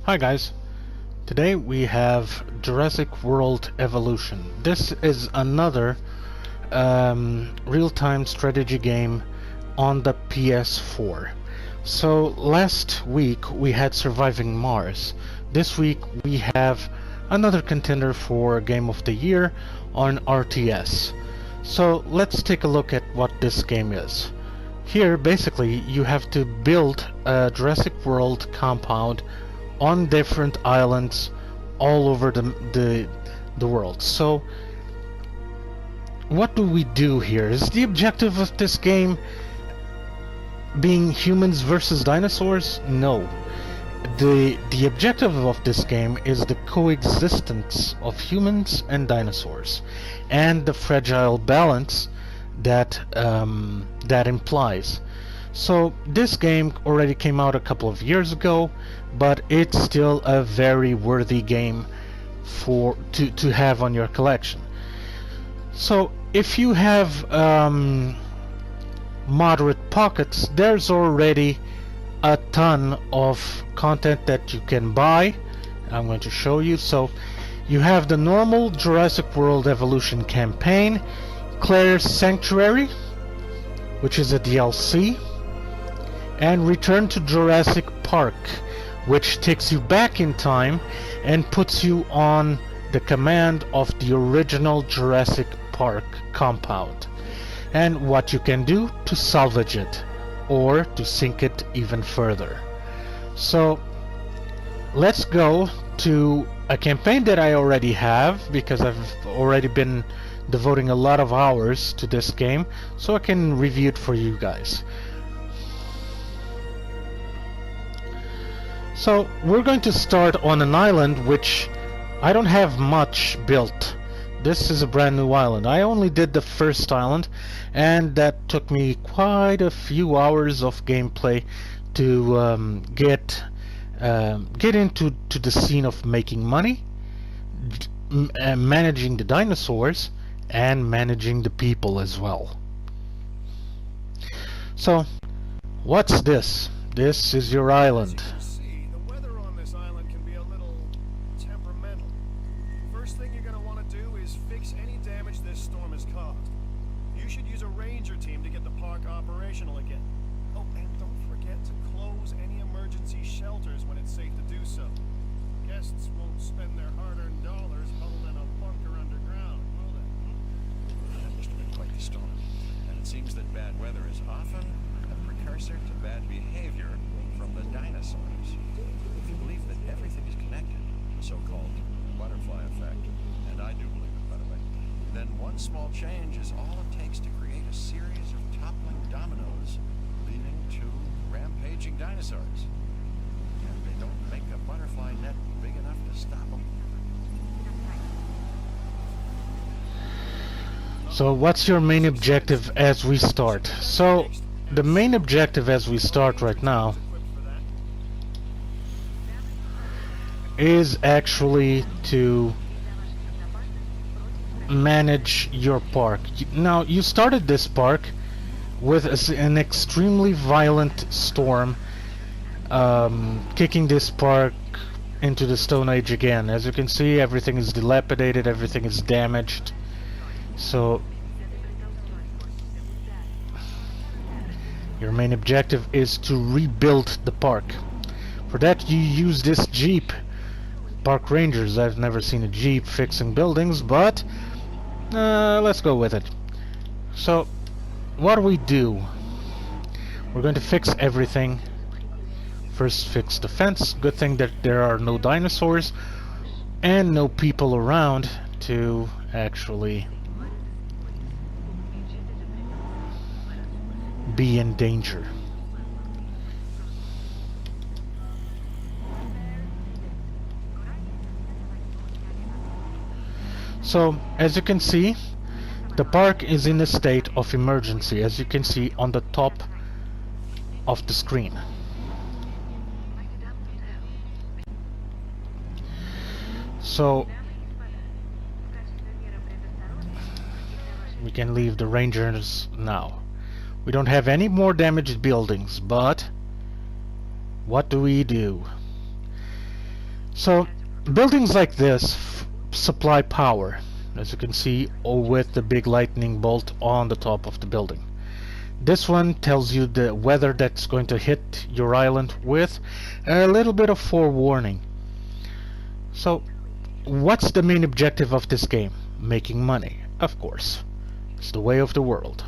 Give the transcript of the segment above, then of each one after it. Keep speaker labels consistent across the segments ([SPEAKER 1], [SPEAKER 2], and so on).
[SPEAKER 1] Hi guys, today we have Jurassic World Evolution. This is another real-time strategy game on the PS4. So last week we had Surviving Mars. This week we have another contender for Game of the Year on RTS. So let's take a look at what this game is. Here basically you have to build a Jurassic World compound on different islands all over the world. So what do we do here? Is the objective of this game being humans versus dinosaurs? No. The objective of this game is the coexistence of humans and dinosaurs, and the fragile balance that that implies. So this game already came out a couple of years ago, but it's still a very worthy game to have on your collection. So if you have moderate pockets, there's already a ton of content that you can buy. I'm going to show you. So you have the normal Jurassic World Evolution campaign, Claire's Sanctuary, which is a DLC, and Return to Jurassic Park, which takes you back in time and puts you on the command of the original Jurassic Park compound, and what you can do to salvage it or to sink it even further. So let's go to a campaign that I already have, because I've already been devoting a lot of hours to this game, so I can review it for you guys. So we're going to start on an island which I don't have much built. This is a brand new island. I only did the first island, and that took me quite a few hours of gameplay to get into the scene of making money, managing the dinosaurs, and managing the people as well. So what's this? This is your island.
[SPEAKER 2] Seems that bad weather is often a precursor to bad behavior from the dinosaurs. If you believe that everything is connected, the so-called butterfly effect, and I do believe it, by the way, then one small change is all it takes to create a series of toppling dominoes leading to rampaging dinosaurs. And they don't make a butterfly net big enough to stop them.
[SPEAKER 1] So what's your main objective as we start? So the main objective as we start right now is actually to manage your park. Now you started this park with an extremely violent storm, kicking this park into the Stone Age again. As you can see, everything is dilapidated, everything is damaged. So your main objective is to rebuild the park. For that you use this Jeep. Park Rangers. I've never seen a Jeep fixing buildings, but let's go with it. So what do we do? We're going to fix everything. First fix the fence. Good thing that there are no dinosaurs and no people around to actually be in danger. So as you can see, the park is in a state of emergency, as you can see on the top of the screen. So we can leave the Rangers now. We don't have any more damaged buildings, but what do we do? So buildings like this supply power, as you can see, with the big lightning bolt on the top of the building. This one tells you the weather that's going to hit your island with a little bit of forewarning. So what's the main objective of this game? Making money, of course. It's the way of the world.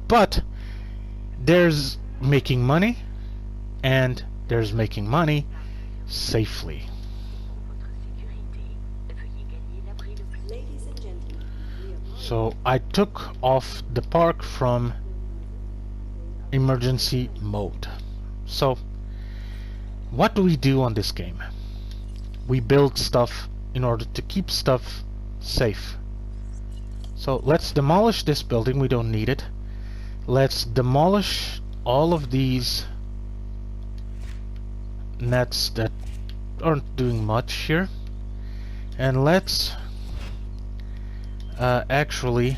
[SPEAKER 1] But there's making money, and there's making money safely. So I took off the park from emergency mode. So what do we do on this game? We build stuff in order to keep stuff safe. So let's demolish this building, we don't need it. Let's demolish all of these nets that aren't doing much here. And let's actually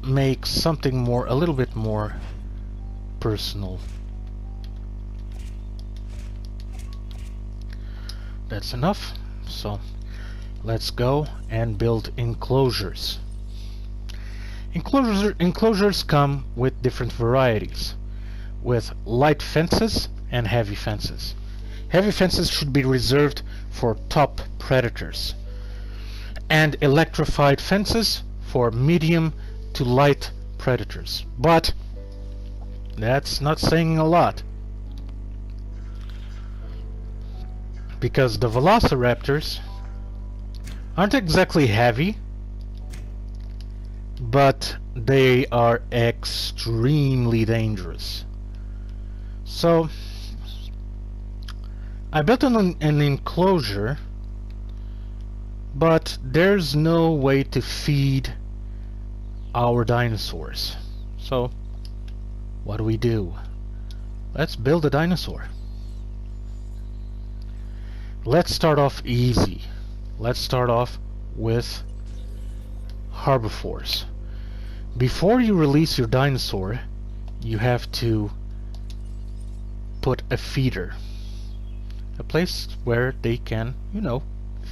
[SPEAKER 1] make something a little bit more personal. That's enough. So let's go and build enclosures. Enclosures come with different varieties, with light fences and heavy fences. Heavy fences should be reserved for top predators, and electrified fences for medium to light predators. But that's not saying a lot, because the velociraptors aren't exactly heavy, but they are extremely dangerous. So I built an enclosure, but there's no way to feed our dinosaurs. So what do? Let's build a dinosaur. Let's start off easy. Let's start off with herbivores. Before you release your dinosaur, you have to put a feeder. A place where they can,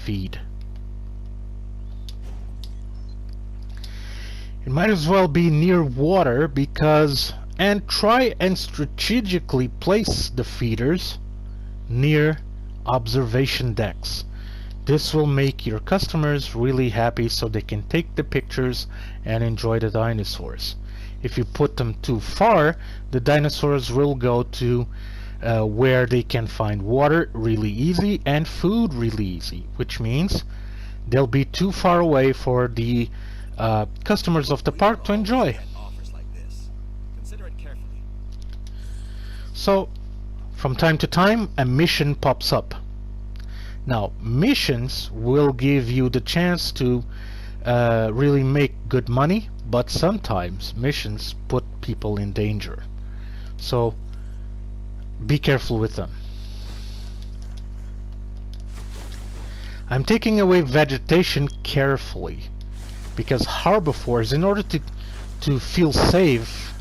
[SPEAKER 1] feed. It might as well be near water, and try and strategically place the feeders near observation decks. This will make your customers really happy, so they can take the pictures and enjoy the dinosaurs. If you put them too far, the dinosaurs will go to where they can find water really easy and food really easy, which means they'll be too far away for the customers of the park to enjoy. So from time to time a mission pops up. Now missions will give you the chance to really make good money, but sometimes missions put people in danger. So be careful with them. I'm taking away vegetation carefully, because herbivores, in order to feel safe,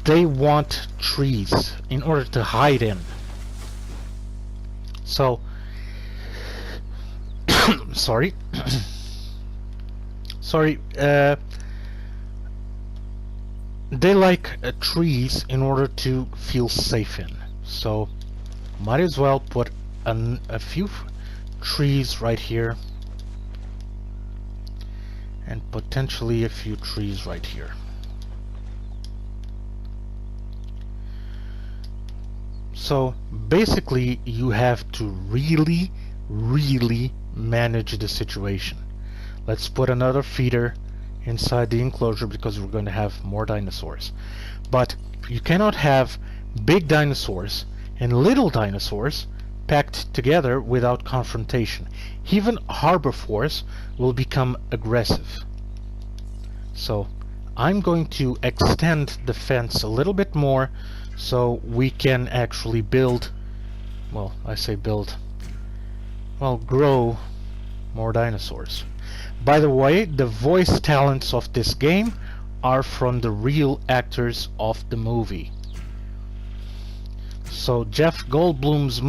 [SPEAKER 1] they want trees in order to hide in. So sorry they like trees in order to feel safe in. So might as well put a few trees right here, and potentially a few trees right here. So basically you have to really manage the situation. Let's put another feeder inside the enclosure, because we're going to have more dinosaurs. But you cannot have big dinosaurs and little dinosaurs packed together without confrontation. Even herbivores will become aggressive. So I'm going to extend the fence a little bit more, so we can actually build, well, I say build, well, grow more dinosaurs. By the way, the voice talents of this game are from the real actors of the movie. So Jeff Goldblum's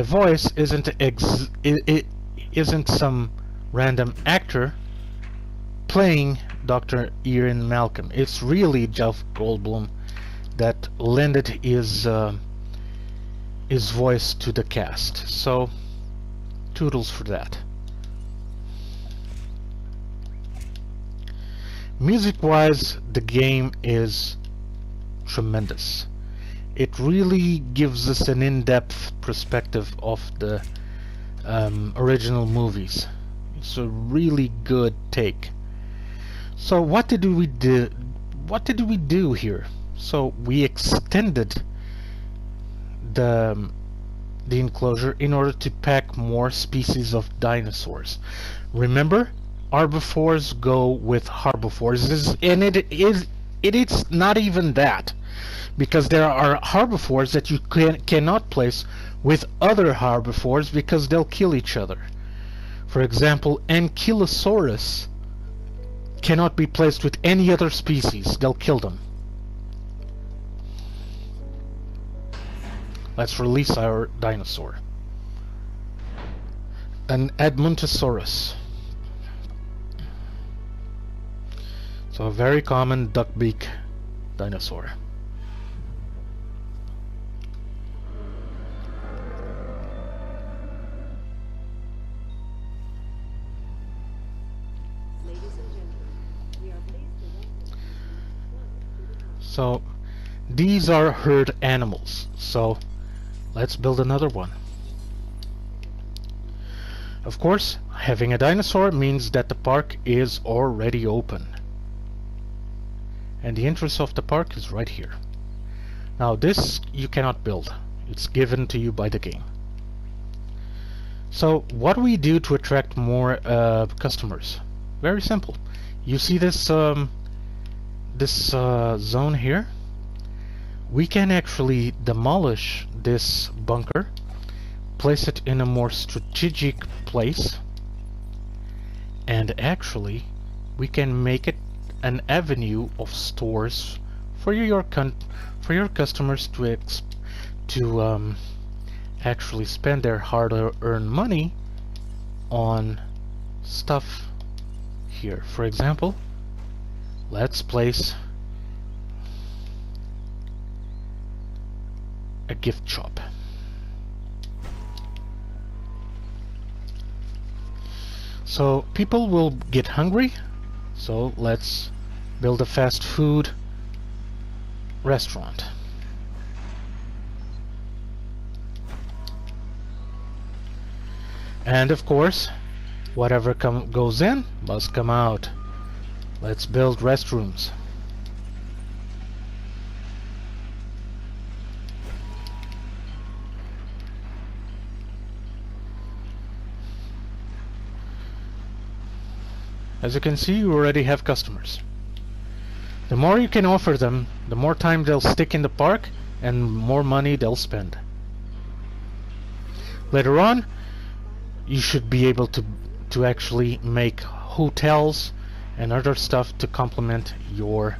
[SPEAKER 1] voice isn't some random actor playing Dr. Ian Malcolm. It's really Jeff Goldblum that lended his voice to the cast. So toodles for that. Music-wise, the game is tremendous. It really gives us an in-depth perspective of the original movies. It's a really good take. So what did we do? What did we do here? So we extended the enclosure in order to pack more species of dinosaurs. Remember, herbivores go with herbivores, and it's not even that, because there are herbivores that you cannot place with other herbivores because they'll kill each other. For example, Ankylosaurus cannot be placed with any other species. They'll kill them. Let's release our dinosaur. An Edmontosaurus. So a very common duckbeak dinosaur. So these are herd animals. So let's build another one. Of course, having a dinosaur means that the park is already open. And the entrance of the park is right here. Now this you cannot build. It's given to you by the game. So what do we do to attract more customers? Very simple. You see this zone here? We can actually demolish this bunker, place it in a more strategic place, and actually we can make it an avenue of stores for your customers to actually spend their hard-earned money on stuff here. For example, let's place a gift shop. So people will get hungry, so let's build a fast food restaurant. And of course, whatever goes in must come out. Let's build restrooms. As you can see, you already have customers. The more you can offer them, the more time they'll stick in the park and more money they'll spend. Later on, you should be able to actually make hotels and other stuff to complement your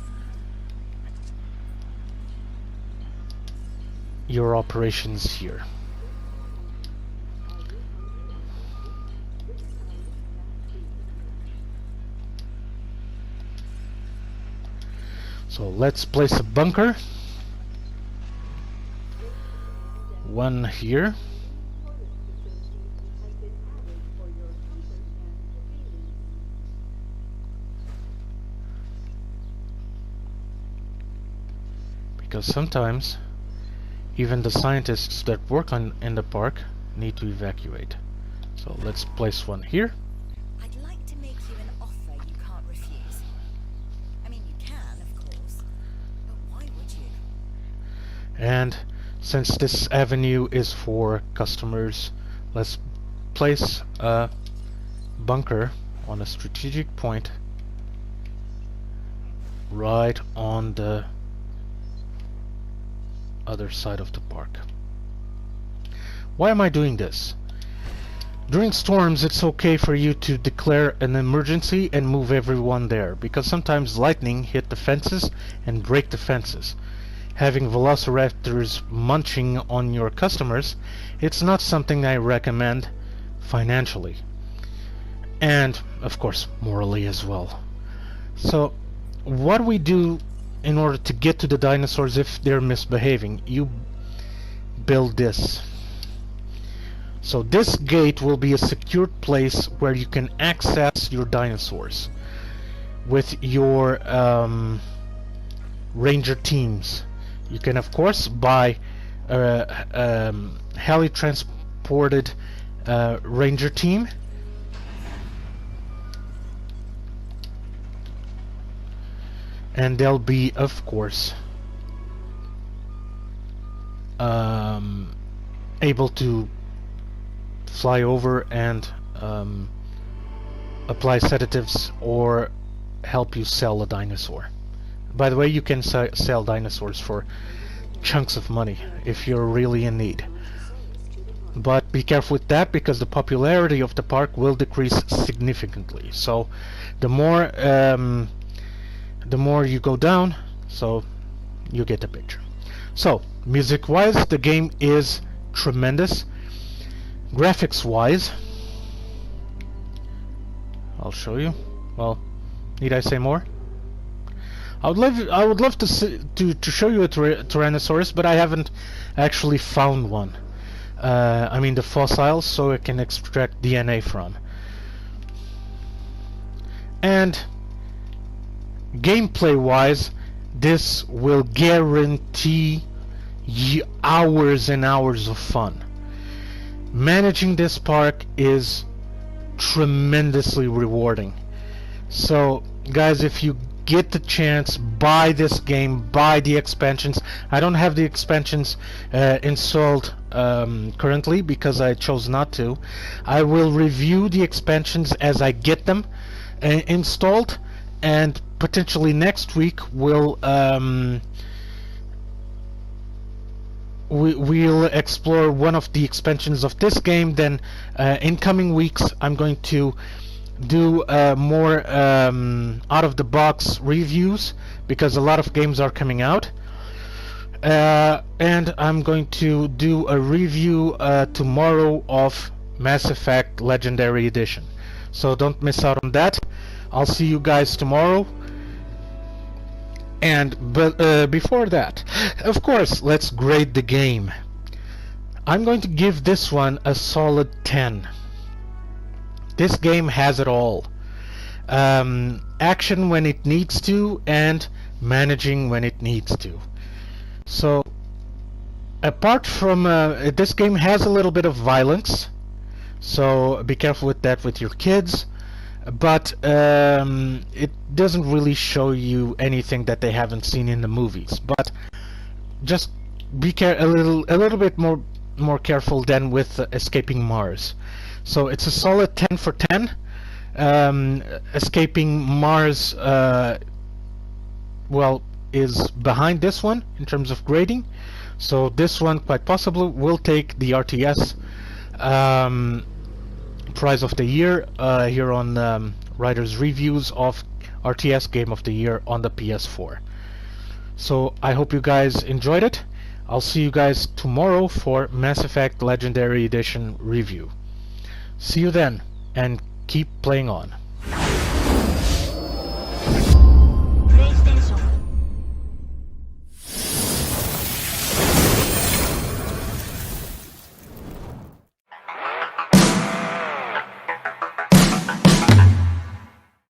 [SPEAKER 1] operations here. So let's place a bunker. One here. Because sometimes even the scientists that work in the park need to evacuate. So let's place one here.
[SPEAKER 3] I'd like to make you an offer you can't refuse. I mean, you can, of course, but why would you?
[SPEAKER 1] And since this avenue is for customers, let's place a bunker on a strategic point right on the other side of the park. Why am I doing this? During storms, it's okay for you to declare an emergency and move everyone there, because sometimes lightning hit the fences and break the fences. having velociraptors munching on your customers, it's not something I recommend financially. And, of course, morally as well. So, what we do in order to get to the dinosaurs if they're misbehaving, you build this. So this gate will be a secured place where you can access your dinosaurs with your ranger teams. You can of course buy a heli-transported ranger team, and they'll be of course able to fly over and apply sedatives or help you sell a dinosaur. By the way, you can sell dinosaurs for chunks of money if you're really in need. But be careful with that, because the popularity of the park will decrease significantly. So the more you go down, so you get the picture. So music wise, the game is tremendous. Graphics wise, I'll show you. Well, need I say more? I would love to show you a Tyrannosaurus, but I haven't actually found one. I mean the fossils, so I can extract DNA from. And gameplay wise, this will guarantee you hours and hours of fun. Managing this park is tremendously rewarding. So guys, if you get the chance, buy this game, buy the expansions. I don't have the expansions installed currently because I chose not to. I will review the expansions as I get them installed, and potentially next week we'll explore one of the expansions of this game. Then in coming weeks I'm going to do more out of the box reviews, because a lot of games are coming out, and I'm going to do a review tomorrow of Mass Effect Legendary Edition, so don't miss out on that. I'll see you guys tomorrow. But before that, of course, let's grade the game. I'm going to give this one a solid 10. This game has it all. Action when it needs to, and managing when it needs to. So, apart from this game has a little bit of violence, so be careful with that with your kids. But it doesn't really show you anything that they haven't seen in the movies. But just be a little bit more careful than with Escaping Mars. So it's a solid 10 for 10. Escaping Mars, well, is behind this one in terms of grading. So this one quite possibly will take the RTS Prize of the Year here on Writer's Reviews of RTS Game of the Year on the PS4. So I hope you guys enjoyed it. I'll see you guys tomorrow for Mass Effect Legendary Edition review. See you then, and keep playing on.